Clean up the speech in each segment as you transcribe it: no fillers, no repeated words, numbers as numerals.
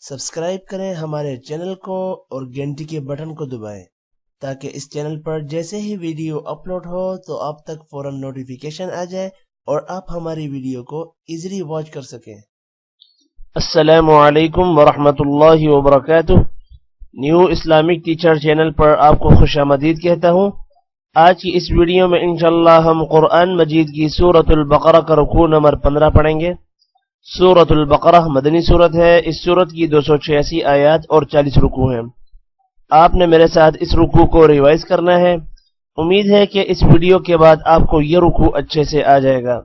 सब्सक्राइब करें हमारे चैनल को और घंटी के बटन को दबाएं ताकि इस चैनल पर जैसे ही वीडियो अपलोड हो तो आप तक फौरन नोटिफिकेशन आ जाए और आप हमारी वीडियो को इजीली वॉच कर सकें। अस्सलामु अलैकुम वरहमतुल्लाहि वबरकातुह। न्यू इस्लामिक टीचर चैनल पर आपको खुशामदीद कहता हूँ। आज की इस वीडियो में इंशाअल्लाह हम कुरान मजीद की सूरतुल बकरा का रुकू नंबर 15 पढ़ेंगे। सूरतुल बकरा मदनी सूरत है। इस सूरत की 286 आयत और 40 रुकू हैं। आपने मेरे साथ इस रुकू को रिवाइज करना है। उम्मीद है कि इस वीडियो के बाद आपको यह रुकू अच्छे से आ जाएगा।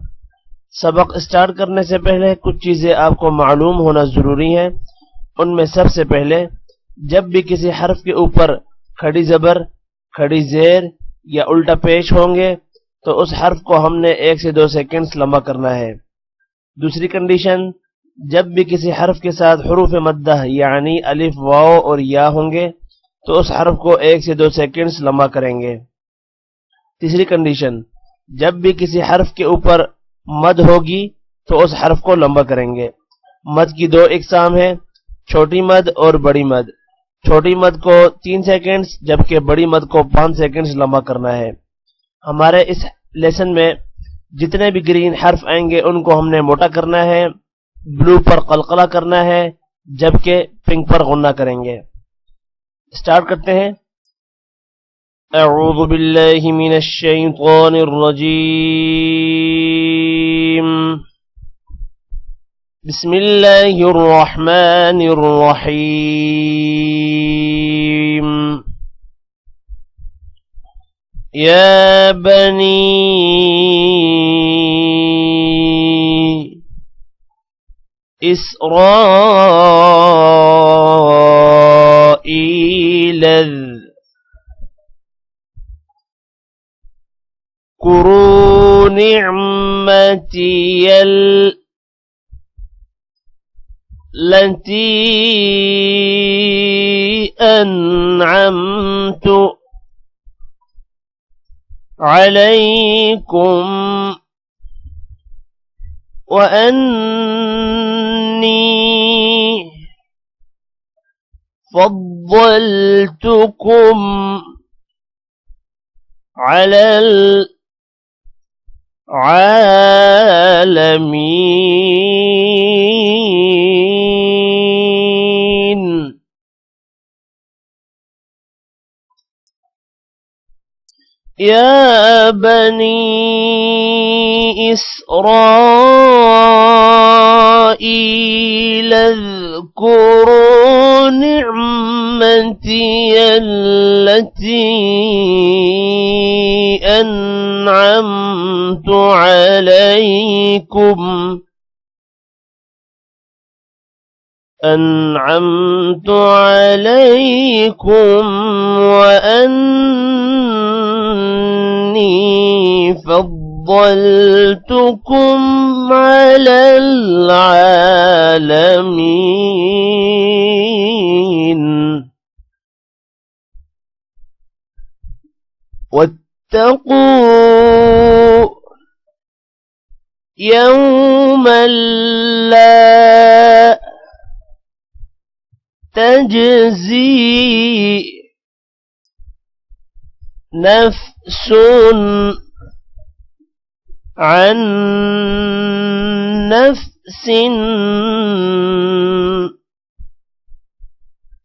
सबक स्टार्ट करने से पहले कुछ चीजें आपको मालूम होना जरूरी है। उनमें सबसे पहले, जब भी किसी हर्फ के ऊपर खड़ी जबर, खड़ी जेर या उल्टा पेश होंगे तो उस हर्फ को हमने 1 से 2 सेकंड्स लंबा करना है। दूसरी कंडीशन, जब भी किसी हर्फ के साथ हुरूफ मद्दा यानी अलिफ, वाव और या होंगे तो उस हर्फ को 1 से 2 सेकंड्स लंबा करेंगे। तीसरी कंडीशन, जब भी किसी हर्फ के ऊपर मद होगी तो उस हर्फ को लंबा करेंगे। मद की 2 इकसाम है, छोटी मद और बड़ी मद। छोटी मद को 3 सेकंड्स जबकि बड़ी मद को 5 सेकंड्स लंबा करना है। हमारे इस लेसन में जितने भी ग्रीन हर्फ आएंगे उनको हमने मोटा करना है, ब्लू पर कलकला करना है, जबकि पिंक पर गुन्ना करेंगे। स्टार्ट करते हैं। अऊज़ु बिल्लाहि मिनश शैतानिर रजीम। बिस्मिल्लाहिर रहमानिर रहीम। या बनी इस्राईल اذكروا نعمتي التي أنعمت عليكم وأني فضلتكم على العالمين. يا بني إسرائيل اذكروا نعمتي التي أنعمت عليكم وأني فضلتكم على العالمين. واتقوا يوما لا تجزي نفس عن نفس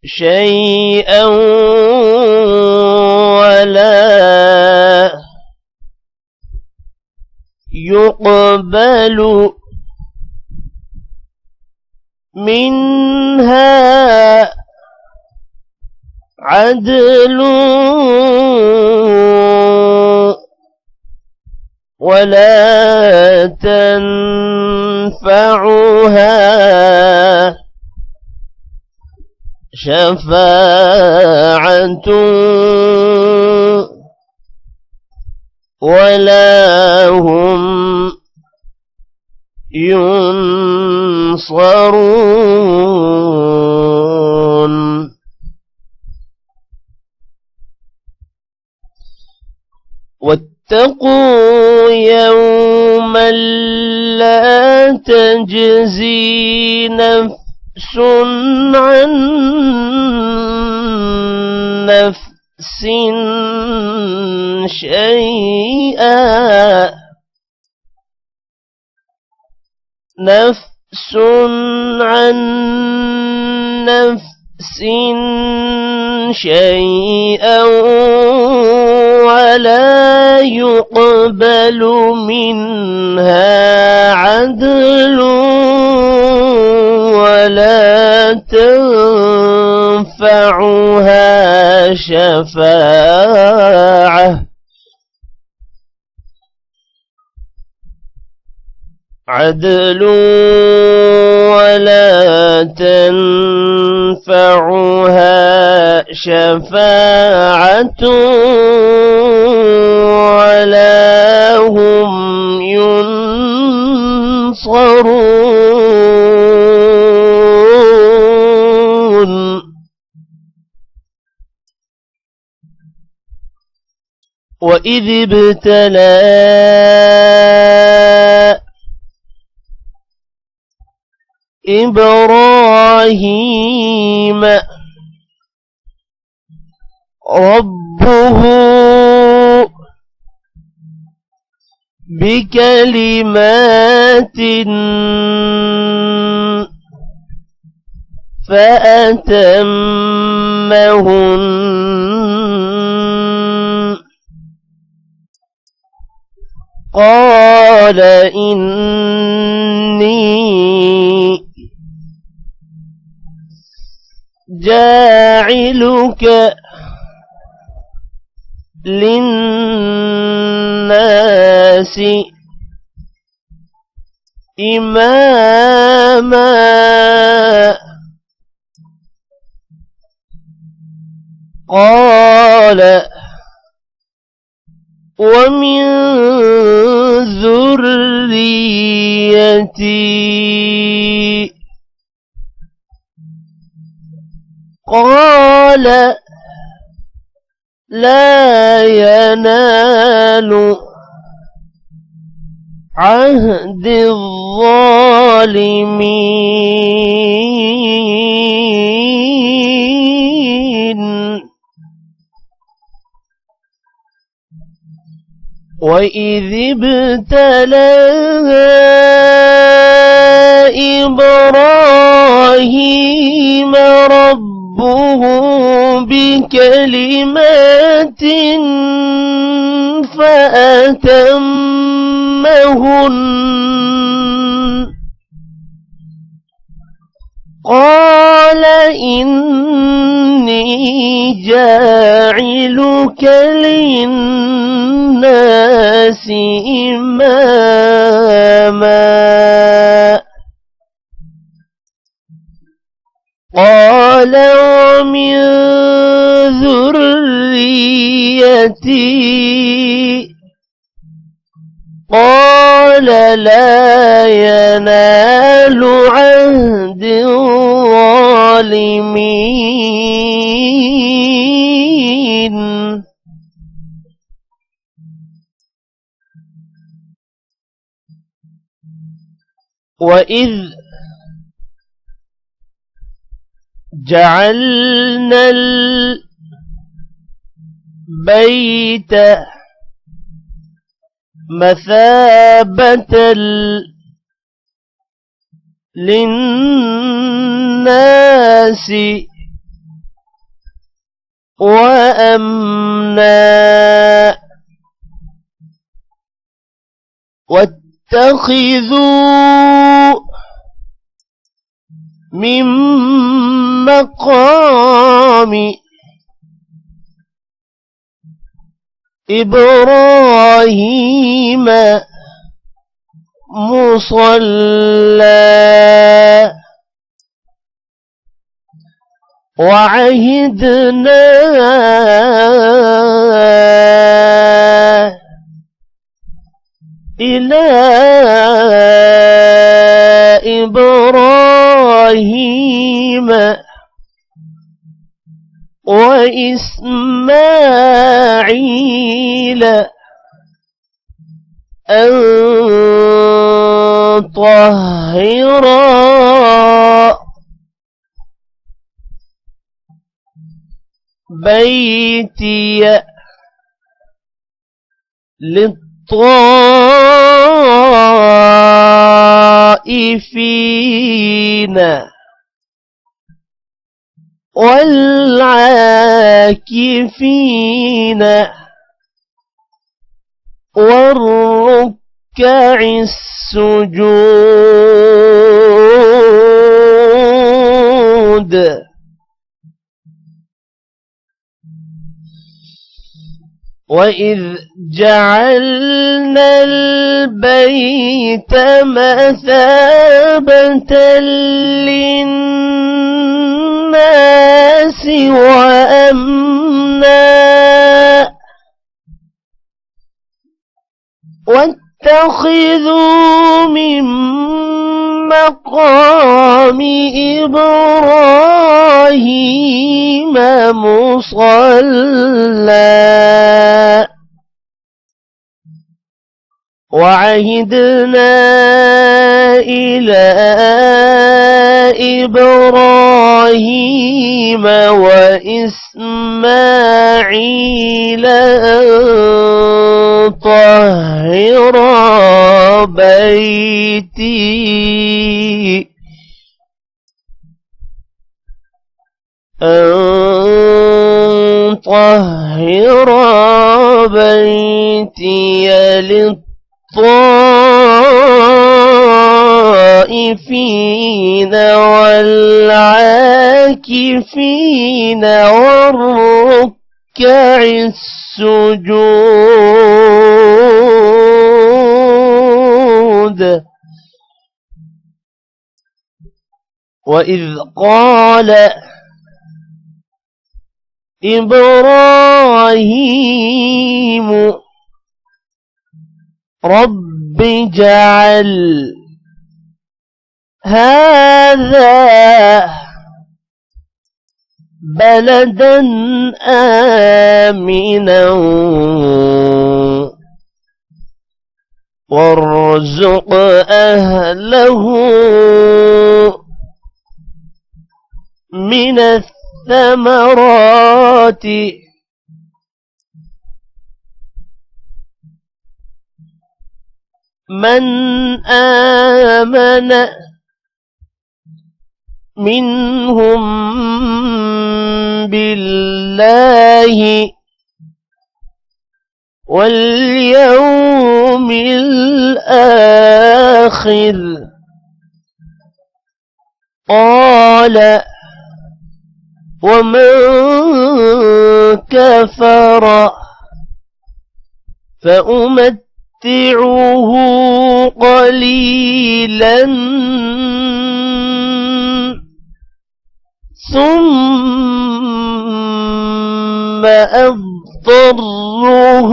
شيئا ولا يقبل منها عدل ولا تنفعها شفاعة ولا هم ينصرون. واتقوا يوما لا تجزي نفس عن نفس شيئا نفس عن نفس شيئا ولا يقبل منها عدل ولا تنفعها شفاعة عدل ولا تنفعها شفاعة ولا هم ينصرون وإذ ابتلى إبراهيم ربه بكلمات فأتمهن قال إني جاعلك للناس إماما قال ومن ذريتي قال لا ينال عهد الظالمين وإذ ابتلى إبراهيم ربه بكلمات فأتمهن قال إني جاعلك للناس إماما قال ومن ذريتي قال لا ينال عهد الظالمين وإذ جعلنا البيت مثابة للناس وأمنا واتخذوا من مقام إبراهيم مصلى وعهدنا إلى إبراهيم وإسماعيل أن طهرا بيتي للطائفين والعاكفين والركع السجود. وإذ جعلنا البيت مثابة للناس وأمنا واتخذوا من مقام إبراهيم مصلى وعهدنا إلى إبراهيم وإسماعيل أن طهرا بيتي للطائفين والعاكفين والركع السجود. وإذ قال إبراهيم رب اجعل هذا بلدا آمنا وارزق أهله من الثمرات من آمن منهم بالله واليوم الآخر. قال ومن كفر فأمتعه قليلا ثم أضطره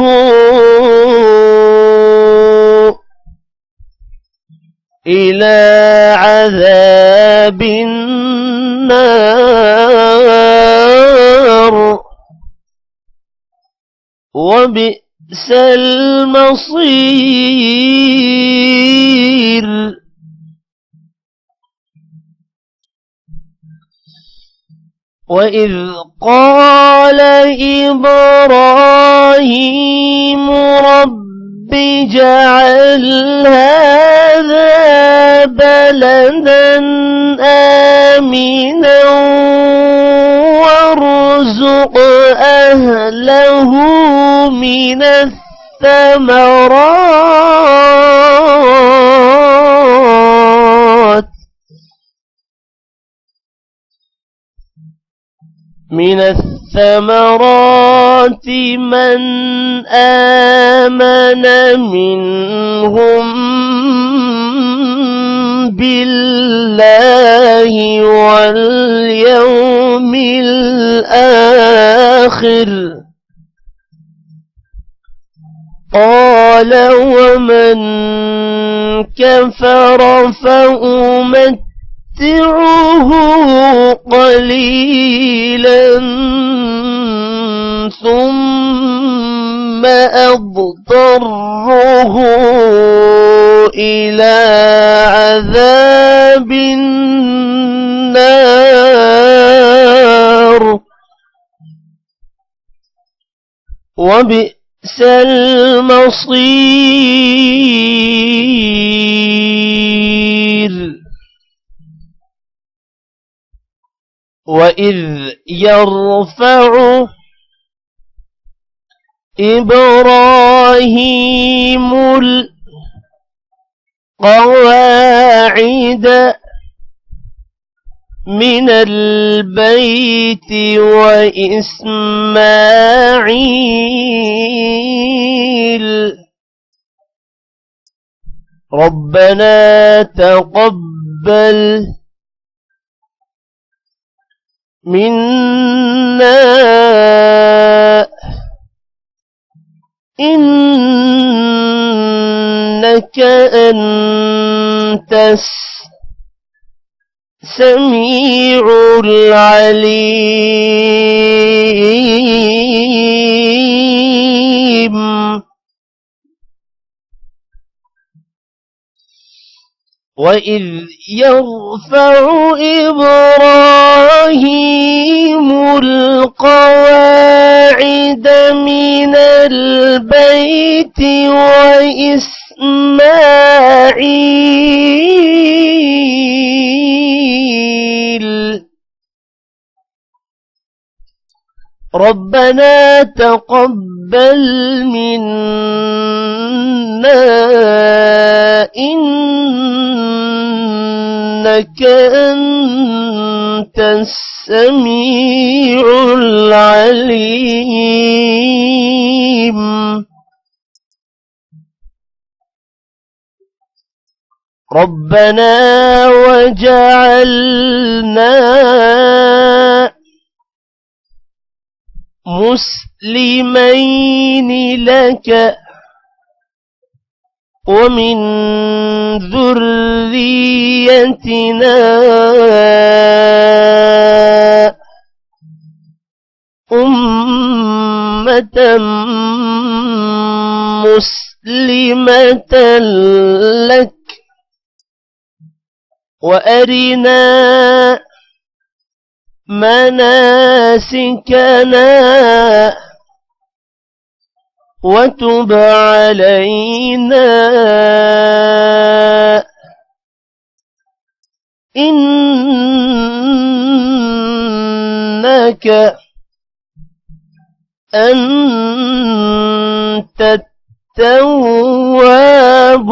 إلى عذاب النار وبئس المصير. وإذ قال إبراهيم رب اجعل هذا بلدا آمنا وارزق أهله من الثمرات من آمن منهم بالله واليوم الآخر. قال ومن كفر فأمتعه قليلا ثم أضطره إلى عذاب النار وبئس المصير وإذ يرفع إبراهيم القواعد من البيت وإسماعيل ربنا تقبل منا إنك أنت السميع العليم وإذ يرفع إبراهيم القواعد من البيت وإسماعيل ربنا تقبل منا إنك أنت السميع العليم ربنا وجعلنا مسلمين لك ومن ذريتنا أمة مسلمة لك وأرنا مناسكنا وتب علينا إنك أنت التواب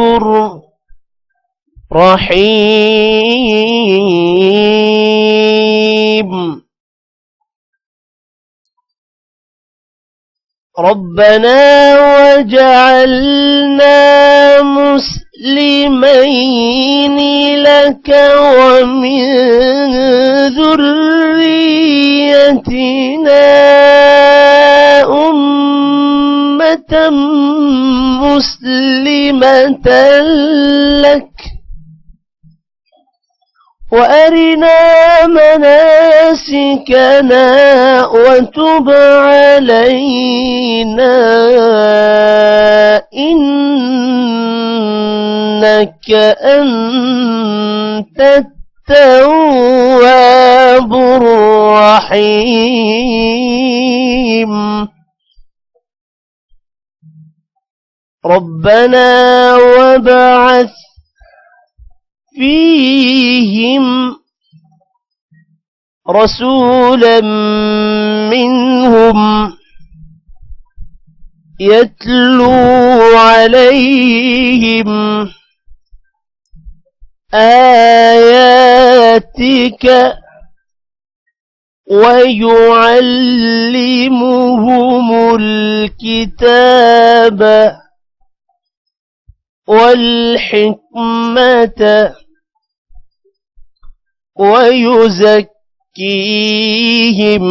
الرحيم ربنا وجعلنا مسلمين لك ومن ذريتنا أمة مسلمة لك وأرنا مناسكنا وتب علينا إنك أنت التواب الرحيم ربنا وابعث فيهم رسولا منهم يتلو عليهم آياتك ويعلمهم الكتاب والحكمة ويزكيهم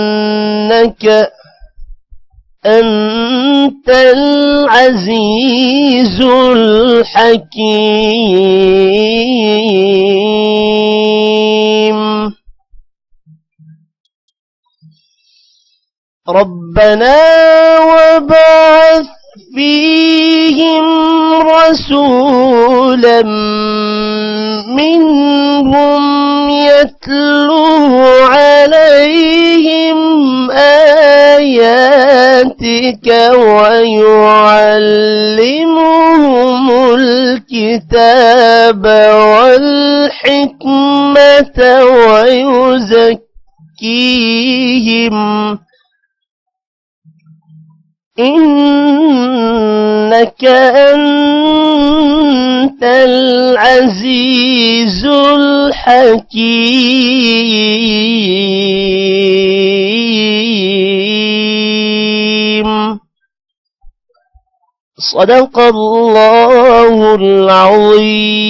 إنك أنت العزيز الحكيم ربنا وابعث فيهم رسولا منهم يتلو عليهم بآياتك ويعلمهم الكتاب والحكمة ويزكيهم إنك أنت العزيز الحكيم. صدق الله العظيم.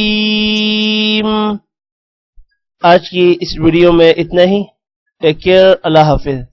आज की इस वीडियो में इतना ही. Take care. अल्लाह हाफिज.